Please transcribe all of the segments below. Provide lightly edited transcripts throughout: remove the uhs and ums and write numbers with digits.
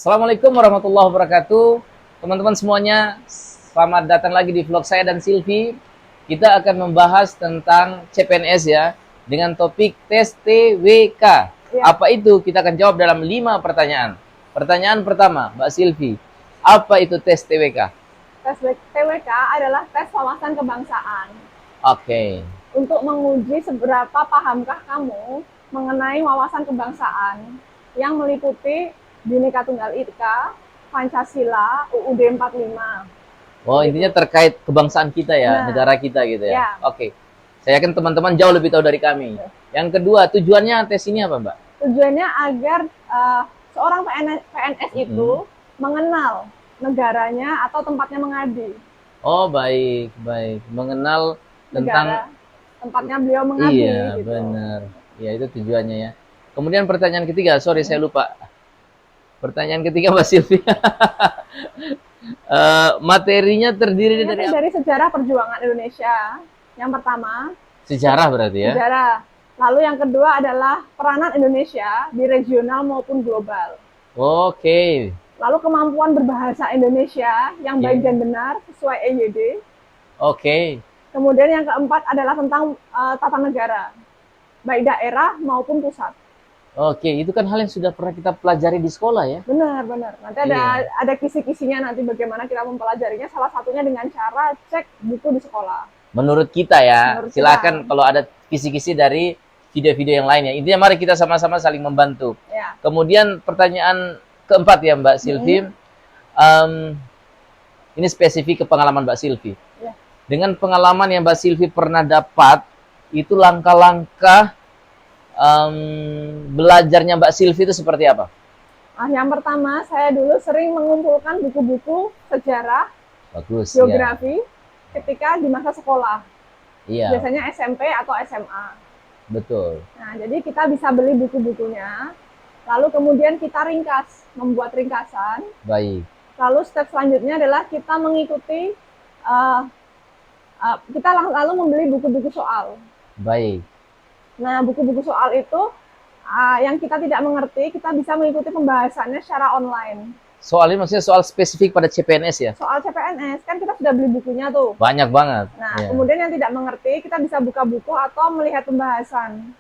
Assalamualaikum warahmatullahi wabarakatuh. Teman-teman semuanya, selamat datang lagi di vlog saya dan Silvi. Kita akan membahas tentang CPNS ya, dengan topik tes TWK. Ya. Apa itu? Kita akan jawab dalam 5 pertanyaan. Pertanyaan pertama, Mbak Silvi, apa itu tes TWK? Tes TWK adalah tes wawasan kebangsaan Oke. untuk menguji seberapa pahamkah kamu mengenai wawasan kebangsaan yang meliputi Bhinneka Tunggal Ika, Pancasila, UUD 45. Oh, intinya terkait kebangsaan kita ya, Nah, negara kita gitu ya. ya. Oke. Saya yakin teman-teman jauh lebih tahu dari kami. Yang kedua, tujuannya tes ini apa, Mbak? Tujuannya agar seorang PNS itu mengenal negaranya atau tempatnya mengabdi. Oh, baik, baik. Mengenal tentang Negara, tempatnya beliau mengabdi. iya, Gitu. benar. Ya, itu tujuannya ya. Kemudian pertanyaan ketiga, sorry saya lupa. Pertanyaan ketiga Mbak Silvia. Materinya terdiri Ini dari apa? dari sejarah perjuangan Indonesia. Yang pertama, Sejarah berarti ya? sejarah. Lalu yang kedua adalah peranan Indonesia di regional maupun global. Oke. Lalu kemampuan berbahasa Indonesia yang baik dan benar sesuai EYD. Oke. Kemudian yang keempat adalah tentang tata negara, baik daerah maupun pusat. Oke, itu kan hal yang sudah pernah kita pelajari di sekolah ya? Benar, benar. Nanti ada kisi-kisinya nanti bagaimana kita mempelajarinya. Salah satunya dengan cara cek buku di sekolah. Menurut kita ya, Menurut silakan kita. kalau ada kisi-kisi dari video-video yang lainnya. Intinya mari kita sama-sama saling membantu. Ya. Kemudian pertanyaan keempat ya Mbak Silvi. Ini spesifik ke pengalaman Mbak Silvi. Ya. Dengan pengalaman yang Mbak Silvi pernah dapat, itu langkah-langkah belajarnya Mbak Silvi itu seperti apa? Nah, yang pertama, saya dulu sering mengumpulkan buku-buku sejarah, Bagus. geografi, ketika di masa sekolah. Iya. Biasanya SMP atau SMA. Betul. Nah, jadi kita bisa beli buku-bukunya, lalu kemudian kita ringkas, membuat ringkasan. Baik. Lalu step selanjutnya adalah kita mengikuti, kita lalu membeli buku-buku soal. Baik. Nah, buku-buku soal itu yang kita tidak mengerti, kita bisa mengikuti pembahasannya secara online. Soal ini maksudnya soal spesifik pada CPNS ya? Soal CPNS, kan kita sudah beli bukunya tuh. Banyak banget. Nah, ya. kemudian yang tidak mengerti, kita bisa buka buku atau melihat pembahasan.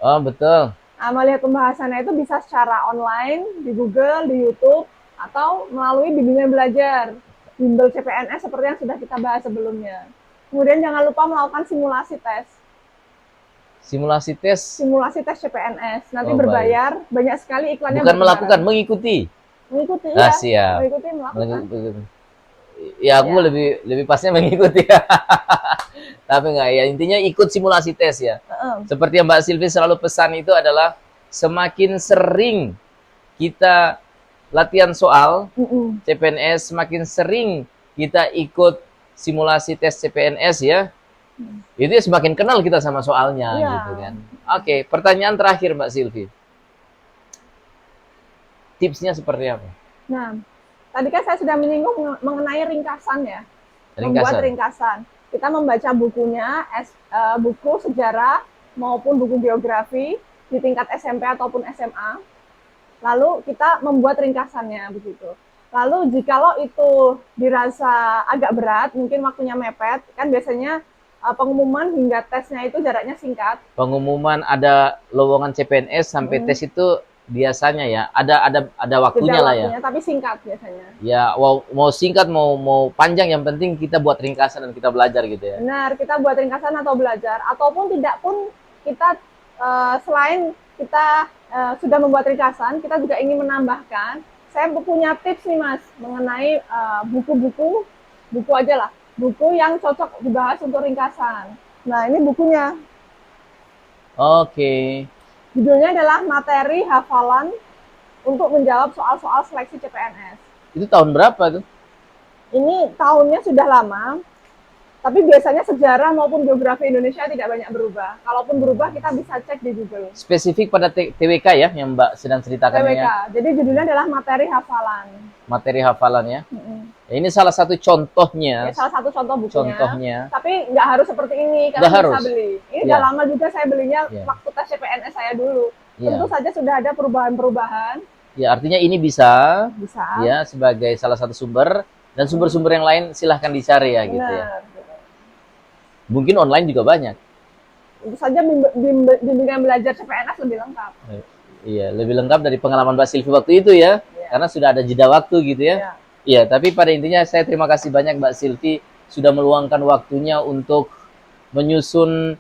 Oh, betul. Nah, melihat pembahasannya itu bisa secara online, di Google, di YouTube, atau melalui bimbingan belajar. Bimbel CPNS seperti yang sudah kita bahas sebelumnya. Kemudian jangan lupa melakukan simulasi tes. Simulasi tes. Simulasi tes CPNS. Nanti Oh, berbayar, banyak sekali iklannya. Bukan melakukan, mengikuti. Mengikuti, Ah, ya. siap. Mengikuti, melakukan. Ya, aku lebih pasnya mengikuti. Tapi enggak ya, intinya ikut simulasi tes ya. Seperti yang Mbak Silvi selalu pesan itu adalah semakin sering kita latihan soal CPNS, semakin sering kita ikut simulasi tes CPNS ya. Itu ya semakin kenal kita sama soalnya gitu kan. Oke, pertanyaan terakhir Mbak Silvi. Tipsnya seperti apa? Nah, tadi kan saya sudah menyinggung mengenai ringkasan ya. Membuat ringkasan. Kita membaca bukunya, buku sejarah maupun buku geografi di tingkat SMP ataupun SMA. Lalu kita membuat ringkasannya begitu. Lalu jikalau itu dirasa agak berat, mungkin waktunya mepet, kan biasanya pengumuman hingga tesnya itu jaraknya singkat. Pengumuman ada lowongan CPNS sampai tes itu biasanya ya ada waktunya lah ya. Tapi singkat biasanya. Ya, mau singkat mau panjang, yang penting kita buat ringkasan dan kita belajar gitu ya. Benar, kita buat ringkasan atau belajar, ataupun tidak pun kita selain kita sudah membuat ringkasan, kita juga ingin menambahkan. Saya punya tips nih Mas mengenai buku aja lah, buku yang cocok dibahas untuk ringkasan. Nah, ini bukunya. Oke. Judulnya adalah Materi Hafalan untuk menjawab soal-soal seleksi CPNS. Itu tahun berapa tuh? Ini tahunnya sudah lama, tapi biasanya sejarah maupun geografi Indonesia tidak banyak berubah. Kalaupun berubah, kita bisa cek di Google. Spesifik pada TWK ya, yang Mbak sedang ceritakan TWK. ya? Jadi judulnya adalah Materi Hafalan. Materi hafalan ya? Ini salah satu contohnya. Ya, salah satu contoh bukunya. Contohnya. Tapi nggak harus seperti ini, karena bisa beli. Ini udah lama juga saya belinya waktu tes CPNS saya dulu. Tentu saja sudah ada perubahan-perubahan. Ya, artinya ini bisa Bisa. ya sebagai salah satu sumber, dan sumber-sumber yang lain silahkan dicari ya gitu ya. Benar. Mungkin online juga banyak. Tentu saja bimbingan belajar CPNS lebih lengkap. Iya, lebih lengkap dari pengalaman Mbak Silvi waktu itu ya, Iya. karena sudah ada jeda waktu gitu ya. Iya. Iya, tapi pada intinya saya terima kasih banyak Mbak Silvi sudah meluangkan waktunya untuk menyusun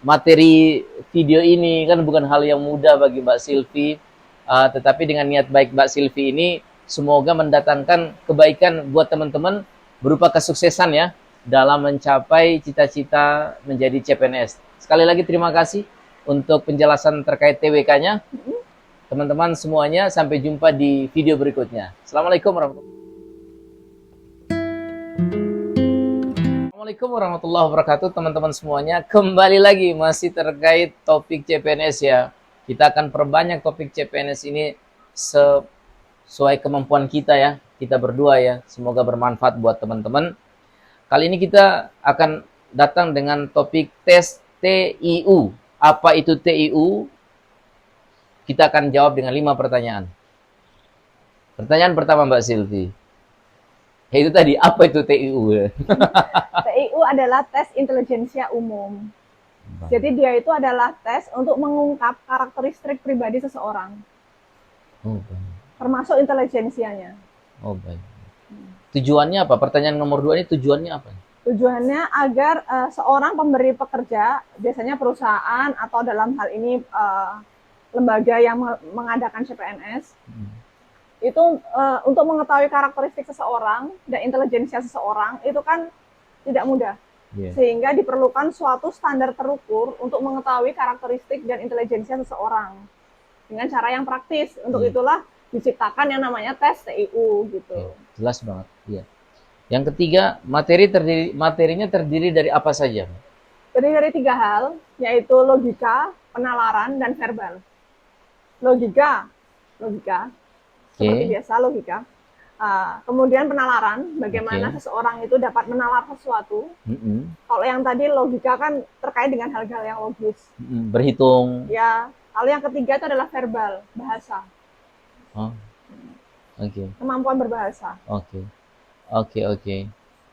materi video ini. Kan bukan hal yang mudah bagi Mbak Silvi, tetapi dengan niat baik Mbak Silvi ini semoga mendatangkan kebaikan buat teman-teman berupa kesuksesan ya dalam mencapai cita-cita menjadi CPNS. Sekali lagi terima kasih untuk penjelasan terkait TWK-nya. Teman-teman semuanya, sampai jumpa di video berikutnya. Assalamualaikum warahmatullahi wabarakatuh, teman-teman semuanya. Kembali lagi masih terkait topik CPNS ya. Kita akan perbanyak topik CPNS ini sesuai kemampuan kita ya. Kita berdua ya. Semoga bermanfaat buat teman-teman. Kali ini kita akan datang dengan topik tes TIU. Apa itu TIU? Kita akan jawab dengan 5 pertanyaan. Pertanyaan pertama Mbak Silvi. Itu tadi, apa itu TIU? TIU adalah tes intelijensia umum. Jadi dia itu adalah tes untuk mengungkap karakteristik pribadi seseorang. Oh, baik. Termasuk intelijensianya. Oh, baik. Tujuannya apa? Pertanyaan nomor 2 ini tujuannya apa? Tujuannya agar seorang pemberi pekerja, biasanya perusahaan atau dalam hal ini lembaga yang mengadakan CPNS, itu untuk mengetahui karakteristik seseorang dan intelijensia seseorang itu kan tidak mudah. Sehingga diperlukan suatu standar terukur untuk mengetahui karakteristik dan intelijensia seseorang dengan cara yang praktis. Untuk itulah diciptakan yang namanya tes TIU gitu. Jelas banget. Iya. Yang ketiga, materinya terdiri dari apa saja? Terdiri dari 3 hal, yaitu logika, penalaran, dan verbal. Logika, seperti biasa logika. Kemudian penalaran, bagaimana seseorang itu dapat menalar sesuatu. Kalau yang tadi logika kan terkait dengan hal-hal yang logis. Berhitung. Ya. Lalu yang ketiga itu adalah verbal, bahasa. Oh. Oke. Kemampuan berbahasa. Oke.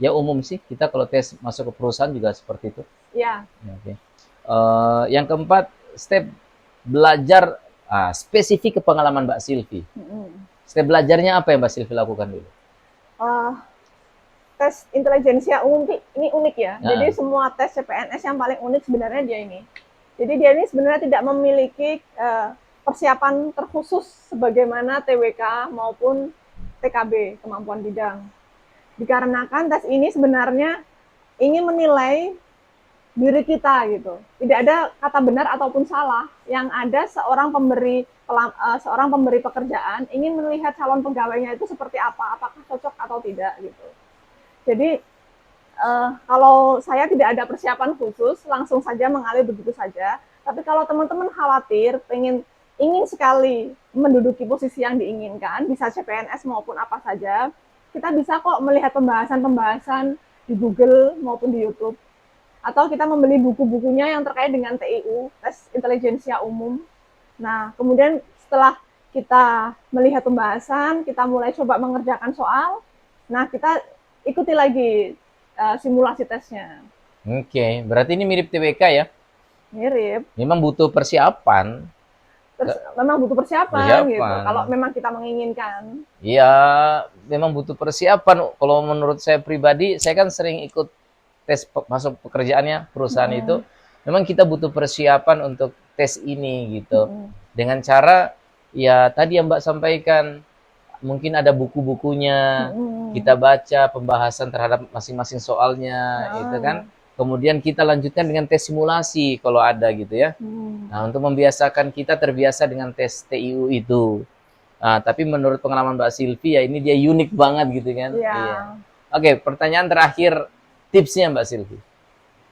Ya umum sih, kita kalau tes masuk ke perusahaan juga seperti itu. Ya. Oke. Yang keempat, step belajar spesifik ke pengalaman Mbak Silvi. Step belajarnya apa yang Mbak Silvi lakukan dulu? Tes intelijensia umum ini unik ya. Jadi semua tes CPNS yang paling unik sebenarnya dia ini. Jadi dia ini sebenarnya tidak memiliki persiapan terkhusus sebagaimana TWK maupun TKB, kemampuan bidang. Dikarenakan tes ini sebenarnya ingin menilai diri kita gitu. Tidak ada kata benar ataupun salah. Yang ada seorang pemberi pekerjaan ingin melihat calon pegawainya itu seperti apa, apakah cocok atau tidak gitu. Jadi kalau saya tidak ada persiapan khusus, langsung saja mengalir begitu saja. Tapi kalau teman-teman khawatir, ingin sekali menduduki posisi yang diinginkan, bisa CPNS maupun apa saja, kita bisa kok melihat pembahasan-pembahasan di Google maupun di YouTube. Atau kita membeli buku-bukunya yang terkait dengan TIU, tes intelijensia umum. Nah, kemudian setelah kita melihat pembahasan, kita mulai coba mengerjakan soal, nah kita ikuti lagi simulasi tesnya. Oke, berarti ini mirip TWK ya? Mirip. Memang butuh persiapan. Memang butuh persiapan gitu, kalau memang kita menginginkan. Iya, memang butuh persiapan. Kalau menurut saya pribadi, saya kan sering ikut tes masuk pekerjaannya perusahaan itu. Memang kita butuh persiapan untuk tes ini gitu. Dengan cara, ya tadi yang Mbak sampaikan, mungkin ada buku-bukunya, kita baca pembahasan terhadap masing-masing soalnya, gitu kan. Kemudian kita lanjutkan dengan tes simulasi kalau ada gitu ya. Nah, untuk membiasakan kita terbiasa dengan tes TIU itu. Nah, tapi menurut pengalaman Mbak Silvi ya ini dia unik banget gitu kan. Iya. Oke, pertanyaan terakhir, tipsnya Mbak Silvi.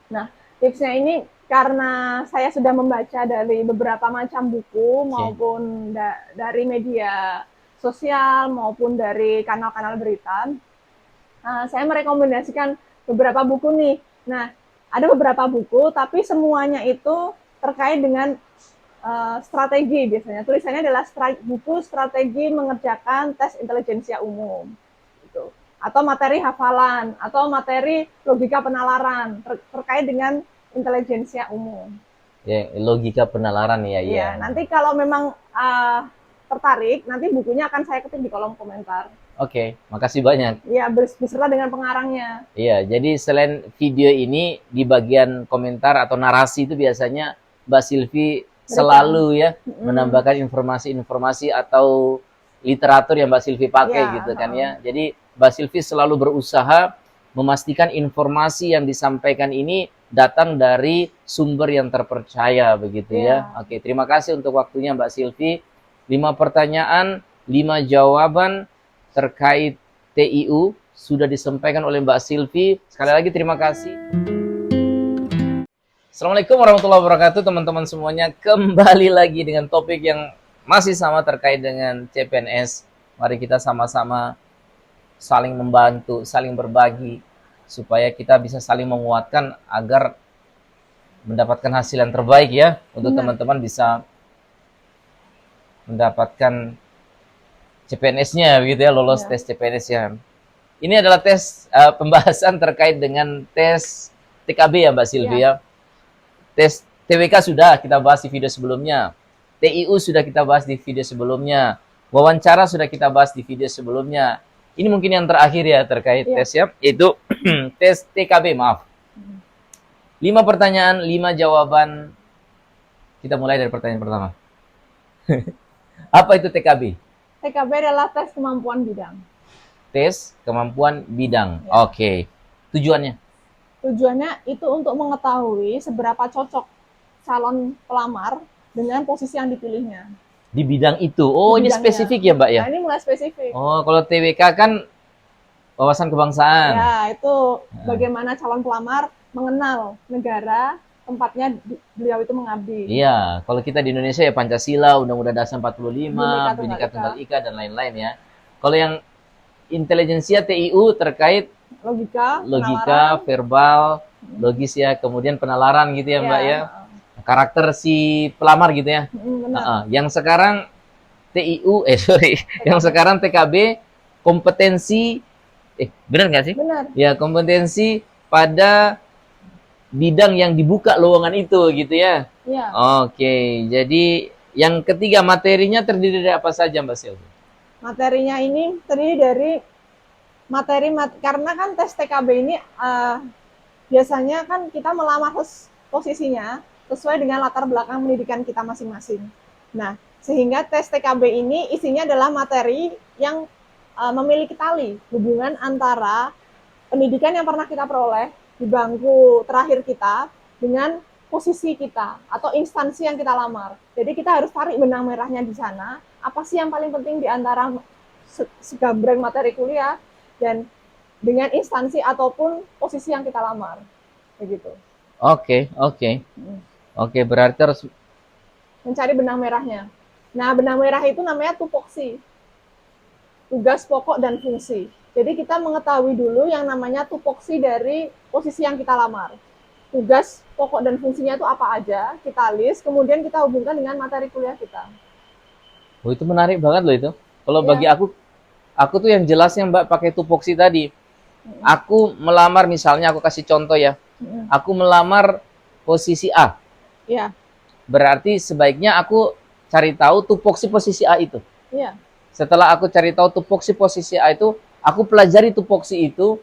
Nah, tipsnya ini karena saya sudah membaca dari beberapa macam buku maupun dari media sosial maupun dari kanal-kanal berita. Saya merekomendasikan beberapa buku nih. Nah, ada beberapa buku, tapi semuanya itu terkait dengan strategi biasanya. Tulisannya adalah buku strategi mengerjakan tes intelijensia umum. Gitu. Atau materi hafalan, atau materi logika penalaran terkait dengan intelijensia umum. Ya, logika penalaran ya. Iya, nanti kalau memang tertarik, nanti bukunya akan saya ketik di kolom komentar. Oke, makasih banyak. Iya, beserta dengan pengarangnya. Iya, jadi selain video ini di bagian komentar atau narasi itu biasanya Mbak Silvi selalu ya menambahkan informasi-informasi atau literatur yang Mbak Silvi pakai gitu kan ya. Jadi Mbak Silvi selalu berusaha memastikan informasi yang disampaikan ini datang dari sumber yang terpercaya begitu ya. Oke, terima kasih untuk waktunya Mbak Silvi. 5 pertanyaan, 5 jawaban terkait TIU sudah disampaikan oleh Mbak Silvi. Sekali lagi terima kasih. Assalamualaikum warahmatullahi wabarakatuh teman-teman semuanya. Kembali lagi dengan topik yang masih sama terkait dengan CPNS. Mari kita sama-sama saling membantu, saling berbagi supaya kita bisa saling menguatkan agar mendapatkan hasil yang terbaik ya, untuk teman-teman bisa mendapatkan CPNS-nya begitu ya, lolos tes CPNS-nya. Ini adalah tes pembahasan terkait dengan tes TKB ya Mbak Silvi ya. Tes TWK sudah kita bahas di video sebelumnya. TIU sudah kita bahas di video sebelumnya. Wawancara sudah kita bahas di video sebelumnya. Ini mungkin yang terakhir ya terkait tes ya, yaitu tes TKB, maaf. 5 pertanyaan, 5 jawaban. Kita mulai dari pertanyaan pertama. Apa itu TKB? TKB adalah tes kemampuan bidang. Tes kemampuan bidang. Ya. Oke. Tujuannya? Tujuannya itu untuk mengetahui seberapa cocok calon pelamar dengan posisi yang dipilihnya. Di bidang itu. Oh, ini spesifik ya, Mbak ya? Nah, ini mulai spesifik. Oh, kalau TWK kan wawasan kebangsaan. Ya, itu bagaimana calon pelamar mengenal negara tempatnya beliau itu mengabdi. Iya, kalau kita di Indonesia ya Pancasila, Undang-Undang Dasar 45, Bhinneka Tunggal Ika dan lain-lain ya. Kalau yang intelijensia TIU terkait logika, verbal, logis ya, kemudian penalaran gitu ya, Mbak ya. Karakter si pelamar gitu ya. Yang sekarang TIU yang sekarang TKB kompetensi benar nggak sih? Benar. Ya, kompetensi pada bidang yang dibuka lowongan itu gitu ya. Iya. Oke, jadi yang ketiga materinya terdiri dari apa saja Mbak Silvi? Materinya ini terdiri dari materi karena kan tes TKB ini biasanya kan kita melamar posisinya sesuai dengan latar belakang pendidikan kita masing-masing. Nah, sehingga tes TKB ini isinya adalah materi yang memiliki tali hubungan antara pendidikan yang pernah kita peroleh di bangku terakhir kita dengan posisi kita atau instansi yang kita lamar. Jadi kita harus tarik benang merahnya di sana. Apa sih yang paling penting di antara segambreng materi kuliah dan dengan instansi ataupun posisi yang kita lamar, begitu. Oke, berarti harus mencari benang merahnya. Nah, benang merah itu namanya tupoksi, tugas pokok dan fungsi. Jadi kita mengetahui dulu yang namanya tupoksi dari posisi yang kita lamar. Tugas pokok dan fungsinya itu apa aja, kita list, kemudian kita hubungkan dengan materi kuliah kita. Oh, itu menarik banget loh itu. Kalau bagi aku tuh yang jelasnya Mbak pakai tupoksi tadi. Aku melamar misalnya, aku kasih contoh ya. Aku melamar posisi A. Iya. Berarti sebaiknya aku cari tahu tupoksi posisi A itu. Iya. Setelah aku cari tahu tupoksi posisi A itu, aku pelajari tupoksi itu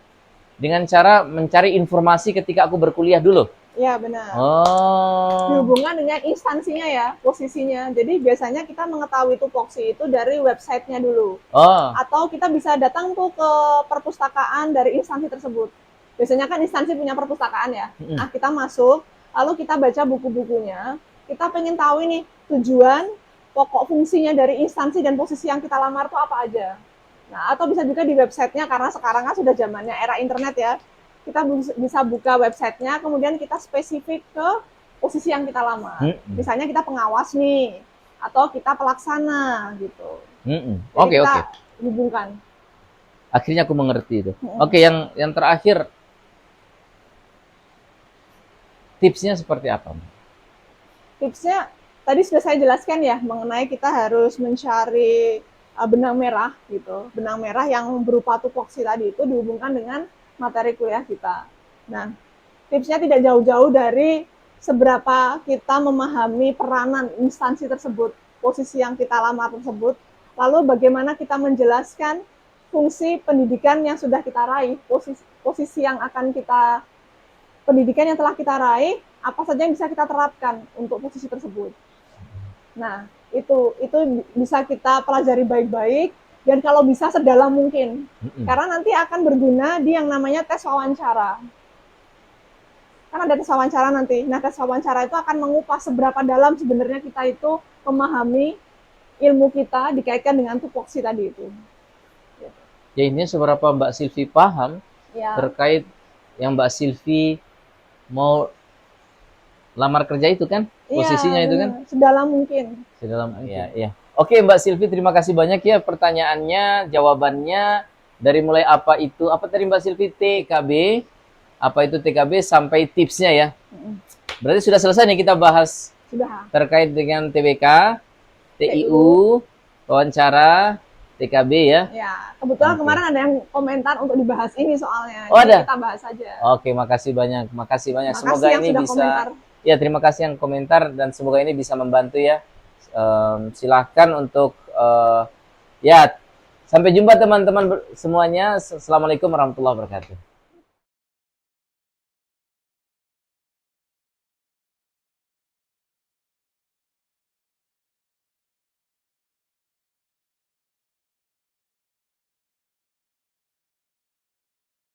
dengan cara mencari informasi ketika aku berkuliah dulu. Iya, benar. Oh. Dihubungkan dengan instansinya ya, posisinya. Jadi biasanya kita mengetahui tupoksi itu dari websitenya dulu. Oh. Atau kita bisa datang tuh ke perpustakaan dari instansi tersebut. Biasanya kan instansi punya perpustakaan ya. Nah, kita masuk, lalu kita baca buku-bukunya. Kita pengen tahu ini tujuan, pokok fungsinya dari instansi dan posisi yang kita lamar tuh apa aja. Nah, atau bisa juga di websitenya, karena sekarang kan sudah zamannya era internet ya. Kita bisa buka websitenya, kemudian kita spesifik ke posisi yang kita lamar. Misalnya kita pengawas nih, atau kita pelaksana gitu. Oke. Hubungkan. Akhirnya aku mengerti itu. Oke, yang terakhir, tipsnya seperti apa? Tipsnya tadi sudah saya jelaskan ya mengenai kita harus mencari benang merah gitu. Benang merah yang berupa tupoksi tadi itu dihubungkan dengan materi kuliah kita. Nah, tipsnya tidak jauh-jauh dari seberapa kita memahami peranan instansi tersebut, posisi yang kita lamar tersebut, lalu bagaimana kita menjelaskan fungsi pendidikan yang sudah kita raih, posisi yang akan kita, pendidikan yang telah kita raih, apa saja yang bisa kita terapkan untuk posisi tersebut. Nah, itu bisa kita pelajari baik-baik dan kalau bisa sedalam mungkin. Karena nanti akan berguna di yang namanya tes wawancara. Kan ada tes wawancara nanti. Nah, tes wawancara itu akan mengupas seberapa dalam sebenarnya kita itu memahami ilmu kita dikaitkan dengan tupoksi tadi itu. Ya, ini seberapa Mbak Silvi paham ya, terkait yang Mbak Silvi mau lamar kerja itu kan? Posisinya ya, itu kan? Sedalam mungkin. Sedalam, ya. Oke, Mbak Silvi, terima kasih banyak ya pertanyaannya, jawabannya. Dari mulai apa tadi Mbak Silvi? TKB. Apa itu TKB sampai tipsnya ya. Berarti sudah selesai nih kita bahas terkait dengan TBK, TIU, wawancara, TKB ya. Ya, kebetulan kemarin ada yang komentar untuk dibahas ini soalnya. Oh, jadi ada? kita bahas aja. Oke, makasih banyak. Semoga ini bisa komentar. Ya, terima kasih yang komentar dan semoga ini bisa membantu ya. Silahkan untuk ya, sampai jumpa teman-teman semuanya. Assalamualaikum warahmatullahi wabarakatuh.